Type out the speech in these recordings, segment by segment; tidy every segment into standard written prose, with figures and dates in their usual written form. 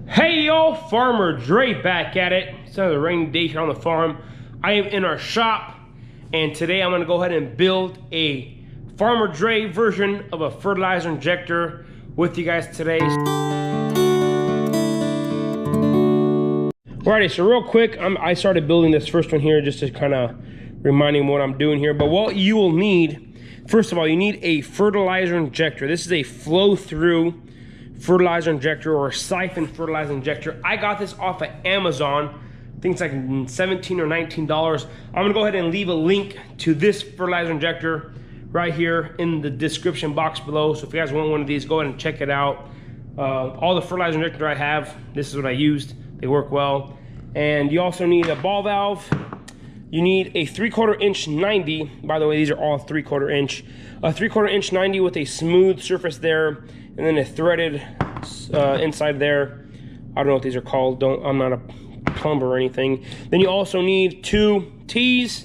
Hey yo, Farmer Dre back at it. It's another rainy day here on the farm. I am in our shop, and today I'm gonna go ahead and build a Farmer Dre version of a fertilizer injector with you guys today. Alrighty, so real quick, I started building this first one here just to kind of reminding what I'm doing here. But what you will need, first of all, you need a fertilizer injector. This is a flow-through fertilizer injector or siphon fertilizer injector. I got this off of Amazon. I think it's like $17 or $19. I'm gonna go ahead and leave a link to this fertilizer injector right here in the description box below. So if you guys want one of these, go ahead and check it out. All the fertilizer injector I have, this is what I used. They work well. And you also need a ball valve. You need a 3/4 inch 90. By the way, these are all 3/4 inch. A 3/4 inch 90 with a smooth surface there, and then a threaded inside there. I don't know what these are called. I'm not a plumber or anything. Then you also need 2 T's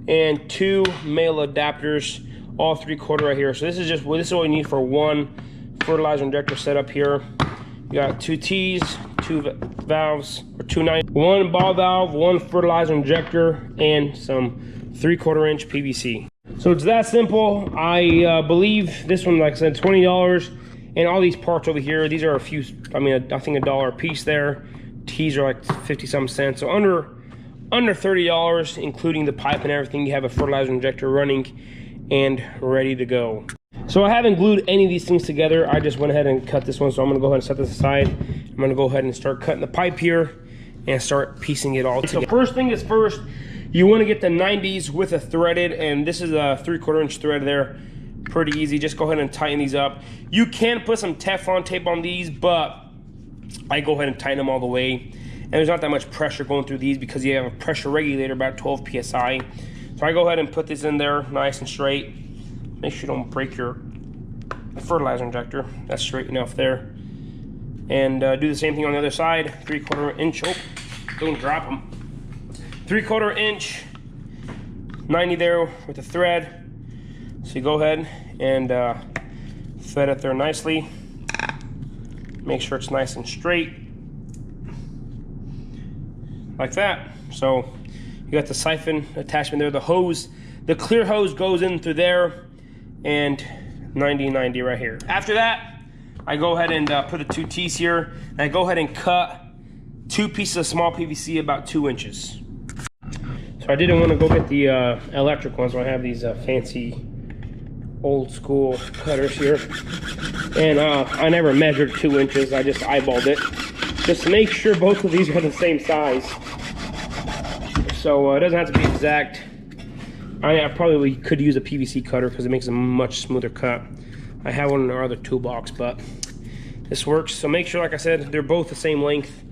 and 2 male adapters, all 3/4 right here. So this is what you need for one fertilizer injector setup here. You got 2 T's, 2 valves, or 2 90, 1 ball valve, 1 fertilizer injector, and some 3/4 inch PVC. So it's that simple. I believe this one, like I said, $20. And all these parts over here, these are a few, I think $1 a piece there. T's are like 50-some cents. So under $30, including the pipe and everything, you have a fertilizer injector running and ready to go. So I haven't glued any of these things together. I just went ahead and cut this one. So I'm gonna go ahead and set this aside. I'm gonna go ahead and start cutting the pipe here and start piecing it all together. So first thing is first, you wanna get the 90s with a threaded, and this is a 3/4 inch thread there. Pretty easy, just go ahead and tighten these up. You can put some Teflon tape on these, but I go ahead and tighten them all the way. And there's not that much pressure going through these because you have a pressure regulator about 12 PSI. So I go ahead and put this in there nice and straight. Make sure you don't break your fertilizer injector. That's straight enough there. And do the same thing on the other side. 3/4 inch, oh, don't drop them. 3/4 inch, 90 there with the thread. So you go ahead and thread it there nicely. Make sure it's nice and straight. Like that. So you got the siphon attachment there, the hose. The clear hose goes in through there, and 90 right here. After that, I go ahead and put the 2 T's here, and I go ahead and cut 2 pieces of small PVC about 2 inches. So I didn't want to go get the electric ones, so I have these fancy old school cutters here. And I never measured 2 inches, I just eyeballed it. Just to make sure both of these are the same size. So it doesn't have to be exact. I probably could use a PVC cutter because it makes a much smoother cut. I have one in our other toolbox, but this works. So make sure, like I said, they're both the same length,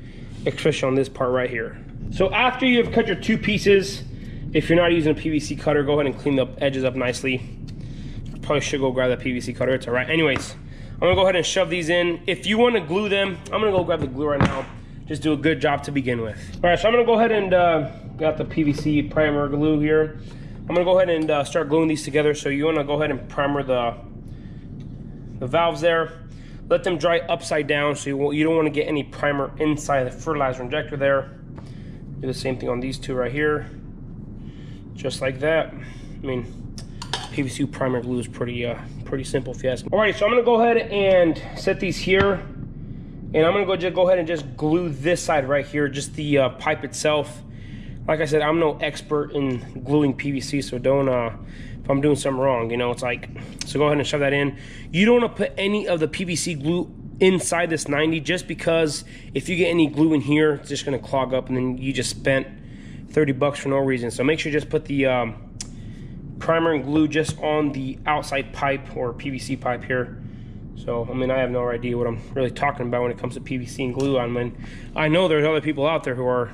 especially on this part right here. So after you've cut your 2 pieces, if you're not using a PVC cutter, go ahead and clean the edges up nicely. Probably should go grab that PVC cutter, it's all right. Anyways, I'm gonna go ahead and shove these in. If you wanna glue them, I'm gonna go grab the glue right now. Just do a good job to begin with. All right, so I'm gonna go ahead and got the PVC primer glue here. I'm gonna go ahead and start gluing these together. So you wanna go ahead and primer the valves there. Let them dry upside down so you don't wanna get any primer inside the fertilizer injector there. Do the same thing on these 2 right here. Just like that. I mean, PVC primer glue is pretty simple if you ask me. Alright, so I'm gonna go ahead and set these here, and I'm gonna go ahead and just glue this side right here, just the pipe itself. Like I said, I'm no expert in gluing PVC, so don't if I'm doing something wrong, you know, it's like, so go ahead and shove that in. You don't want to put any of the PVC glue inside this 90, just because if you get any glue in here, it's just gonna clog up, and then you just spent 30 bucks for no reason. So make sure you just put the primer and glue just on the outside pipe or PVC pipe here. So I mean, I have no idea what I'm really talking about when it comes to PVC and glue. I mean, I know there's other people out there who are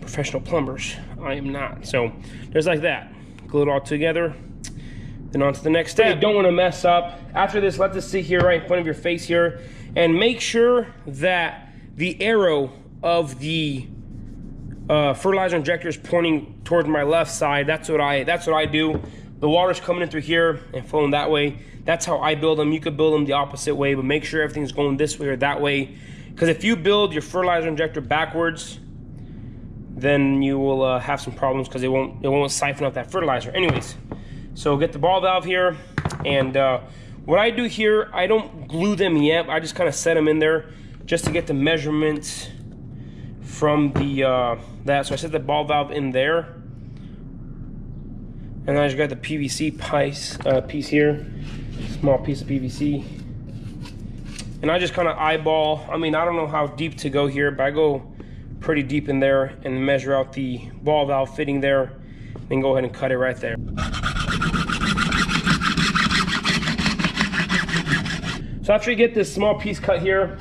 professional plumbers. I am not. So there's like that. Glue it all together, then on to the next step. You don't want to mess up. After this, let this sit here right in front of your face here, and make sure that the arrow of the fertilizer injector is pointing towards my left side. That's what I do. The water's coming in through here and flowing that way. That's how I build them. You could build them the opposite way, but make sure everything's going this way or that way. Because if you build your fertilizer injector backwards, then you will have some problems because it won't siphon up that fertilizer. Anyways, so get the ball valve here, and what I do here, I don't glue them yet. I just kind of set them in there just to get the measurements from the that. So I set the ball valve in there, and I just got the PVC piece here, small piece of PVC, and I just kind of eyeball. I mean, I don't know how deep to go here, but I go pretty deep in there and measure out the ball valve fitting there, then go ahead and cut it right there. So after you get this small piece cut here,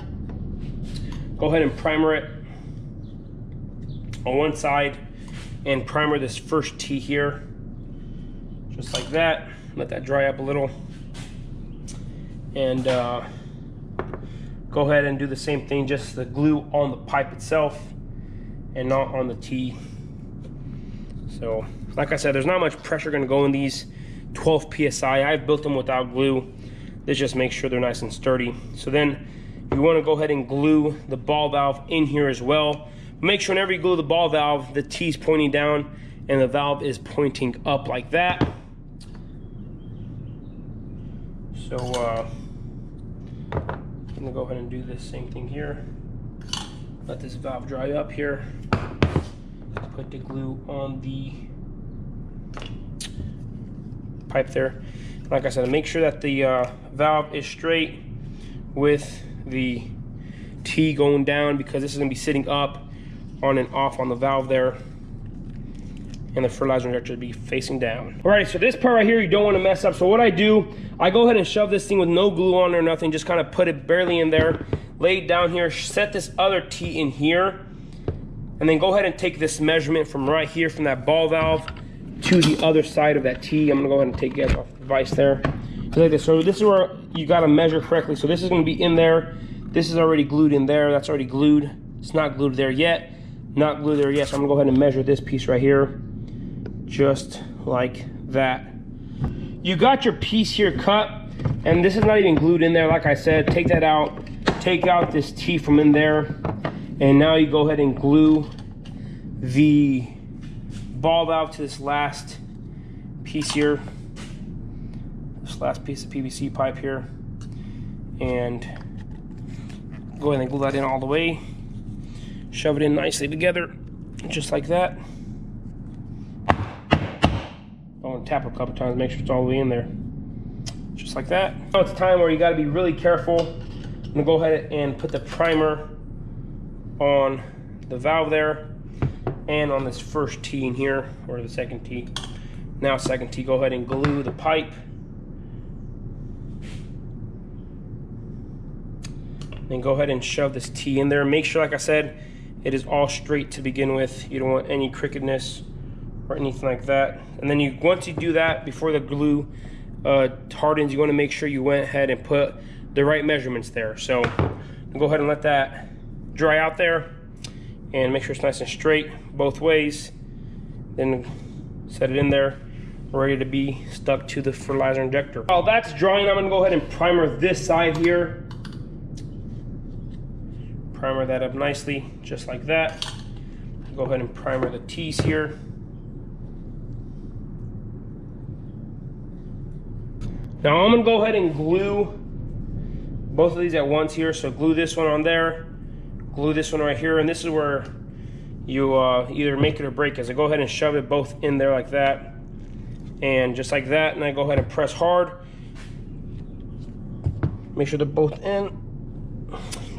go ahead and primer it on one side and primer this first tee here, just like that. Let that dry up a little, and go ahead and do the same thing, just the glue on the pipe itself and not on the tee. So like I said, there's not much pressure going to go in these 12 psi. I've built them without glue. This just makes sure they're nice and sturdy. So then you want to go ahead and glue the ball valve in here as well. Make sure whenever you glue the ball valve, the T's pointing down and the valve is pointing up like that. So I'm gonna go ahead and do this same thing here. Let this valve dry up here. Put the glue on the pipe there. Like I said, make sure that the valve is straight with the T going down, because this is going to be sitting up on and off on the valve there, and the fertilizer injector will be facing down. Alright, so this part right here you don't want to mess up. So what I do, I go ahead and shove this thing with no glue on or nothing, just kind of put it barely in there, lay it down here, set this other T in here, and then go ahead and take this measurement from right here, from that ball valve to the other side of that T. I'm gonna go ahead and take it off the vise there. Like this. So this is where you gotta measure correctly. So this is gonna be in there. This is already glued in there. That's already glued. It's not glued there yet. Not glued there yet. So I'm gonna go ahead and measure this piece right here, just like that. You got your piece here cut, and this is not even glued in there. Like I said, take that out. Take out this T from in there, and now you go ahead and glue the ball valve to this last piece here, this last piece of PVC pipe here, and go ahead and glue that in all the way. Shove it in nicely together, just like that. I want to tap it a couple times, make sure it's all the way in there, just like that. Now it's time where you got to be really careful. I'm gonna go ahead and put the primer on the valve there, and on this first T in here, or the second T. Now second T, go ahead and glue the pipe. Then go ahead and shove this T in there. Make sure, like I said, it is all straight to begin with. You don't want any crookedness or anything like that. And then once you do that, before the glue hardens, you want to make sure you went ahead and put the right measurements there. So go ahead and let that dry out there, and make sure it's nice and straight both ways. Then set it in there, ready to be stuck to the fertilizer injector. While that's drying, I'm gonna go ahead and primer this side here. Primer that up nicely, just like that. Go ahead and primer the T's here. Now I'm gonna go ahead and glue both of these at once here. So glue this one on there, glue this one right here, and this is where you either make it or break it. So go ahead and shove it both in there like that, and just like that, and I go ahead and press hard. Make sure they're both in,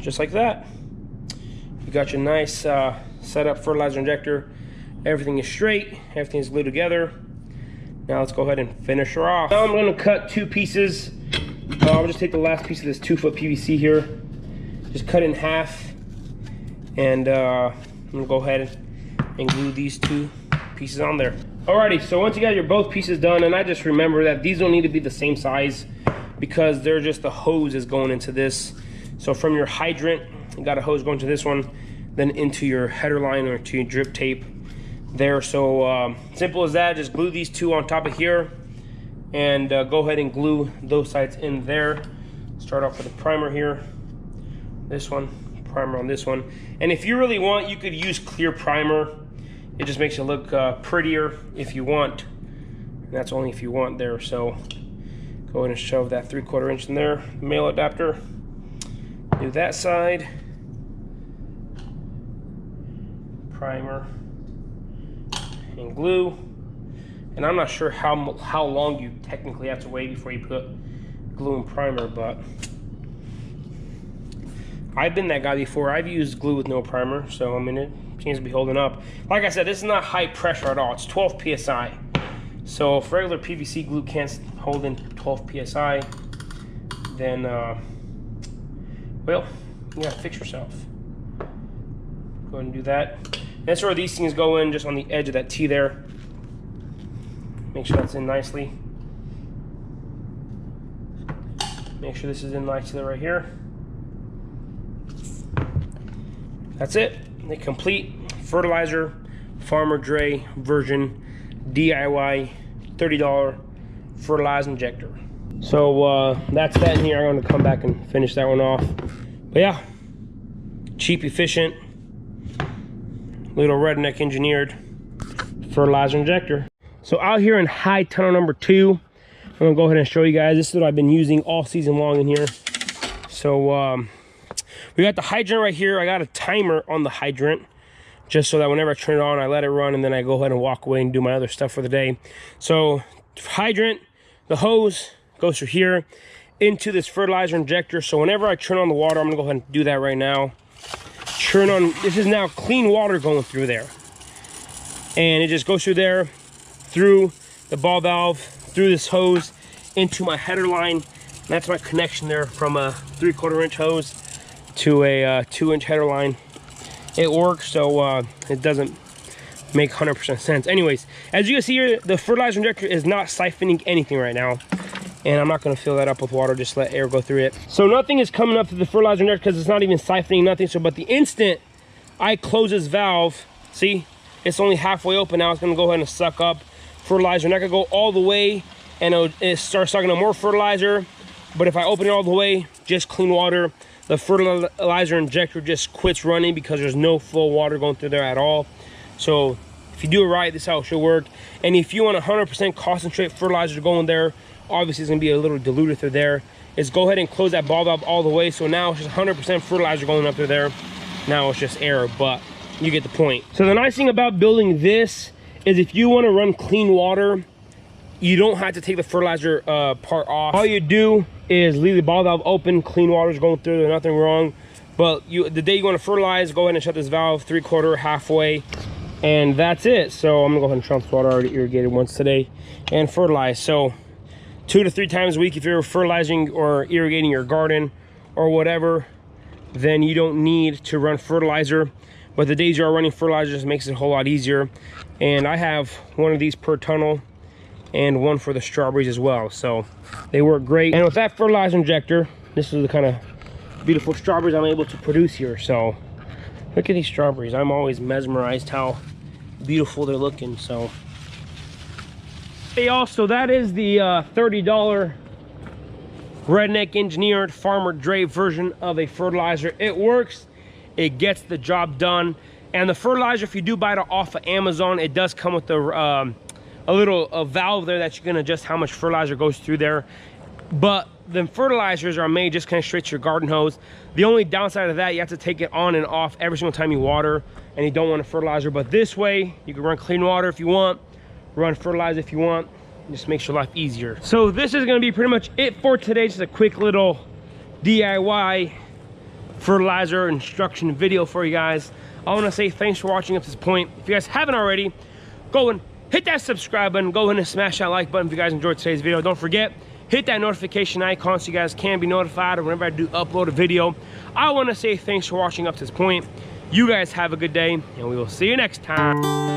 just like that. You got your nice set up fertilizer injector. Everything is straight, everything is glued together. Now let's go ahead and finish her off. Now I'm going to cut two pieces. I'll just take the last piece of this 2-foot PVC here, just cut it in half, and I'm gonna go ahead and glue these two pieces on there. Alrighty, so once you got your both pieces done, and I just remember that these don't need to be the same size because they're just the hose is going into this. So from your hydrant, you got a hose going to this one, then into your header line or to your drip tape there. So simple as that. Just glue these two on top of here, and go ahead and glue those sides in there. Start off with a primer here. This one, primer on this one. And if you really want, you could use clear primer. It just makes it look prettier if you want. And that's only if you want there. So go ahead and shove that 3/4 inch in there, male adapter. Do that side. Primer and glue. And I'm not sure how long you technically have to wait before you put glue and primer, but I've been that guy before. I've used glue with no primer, so I mean, it seems to be holding up. Like I said, this is not high pressure at all. It's 12 psi. So if regular PVC glue can't hold in 12 psi, then well, you gotta fix yourself. Go ahead and do that. That's where these things go in, just on the edge of that T there. Make sure that's in nicely. Make sure this is in nicely right here. That's it. The complete Fertilizer Farmer Dre version DIY $30 fertilizer injector. So that's that in here. I'm going to come back and finish that one off. But yeah, cheap, efficient, little redneck engineered fertilizer injector. So out here in high tunnel number 2, I'm gonna go ahead and show you guys. This is what I've been using all season long in here. So we got the hydrant right here. I got a timer on the hydrant, just so that whenever I turn it on, I let it run, and then I go ahead and walk away and do my other stuff for the day. So hydrant, the hose goes through here into this fertilizer injector. So whenever I turn on the water, I'm gonna go ahead and do that right now. Turn on, this is now clean water going through there. And it just goes through there, through the ball valve, through this hose, into my header line. And that's my connection there, from a 3/4 inch hose to a 2-inch header line. It works, so it doesn't make 100% sense. Anyways, as you can see here, the fertilizer injector is not siphoning anything right now. And I'm not gonna fill that up with water, just let air go through it. So nothing is coming up to the fertilizer injector because it's not even siphoning, nothing. So, but the instant I close this valve, see, it's only halfway open now. It's gonna go ahead and suck up fertilizer. And I could go all the way and it starts sucking up more fertilizer. But if I open it all the way, just clean water, the fertilizer injector just quits running because there's no flow of water going through there at all. So if you do it right, this is how it should work. And if you want 100% concentrate fertilizer going there, obviously it's gonna be a little diluted through there, is go ahead and close that ball valve all the way. So now it's just 100% fertilizer going up through there. Now it's just air, but you get the point. So the nice thing about building this is if you want to run clean water, you don't have to take the fertilizer part off. All you do is leave the ball valve open, clean water's going through, there's nothing wrong. But the day you want to fertilize, go ahead and shut this valve 3/4, halfway, and that's it. So I'm gonna go ahead and transfer water. I already irrigated once today and fertilize. So 2 to 3 times a week if you're fertilizing or irrigating your garden or whatever, then you don't need to run fertilizer. But the days you are running fertilizer just makes it a whole lot easier. And I have one of these per tunnel and one for the strawberries as well, so they work great. And with that fertilizer injector, this is the kind of beautiful strawberries I'm able to produce here. So look at these strawberries. I'm always mesmerized how beautiful they're looking. So hey, also, that is the $30 redneck engineered Farmer Dre version of a fertilizer. It works, it gets the job done. And the fertilizer, if you do buy it off of Amazon, it does come with a little valve there that you can adjust how much fertilizer goes through there. But the fertilizers are made just kind of straight to your garden hose. The only downside of that, you have to take it on and off every single time you water, and you don't want a fertilizer. But this way, you can run clean water if you want, run fertilizer if you want. It just makes your life easier. So this is gonna be pretty much it for today. Just a quick little DIY fertilizer instruction video for you guys. I want to say thanks for watching up to this point. If you guys haven't already, go and hit that subscribe button, go ahead and smash that like button if you guys enjoyed today's video. Don't forget, hit that notification icon so you guys can be notified whenever I do upload a video. I want to say thanks for watching up to this point. You guys have a good day, and we will see you next time.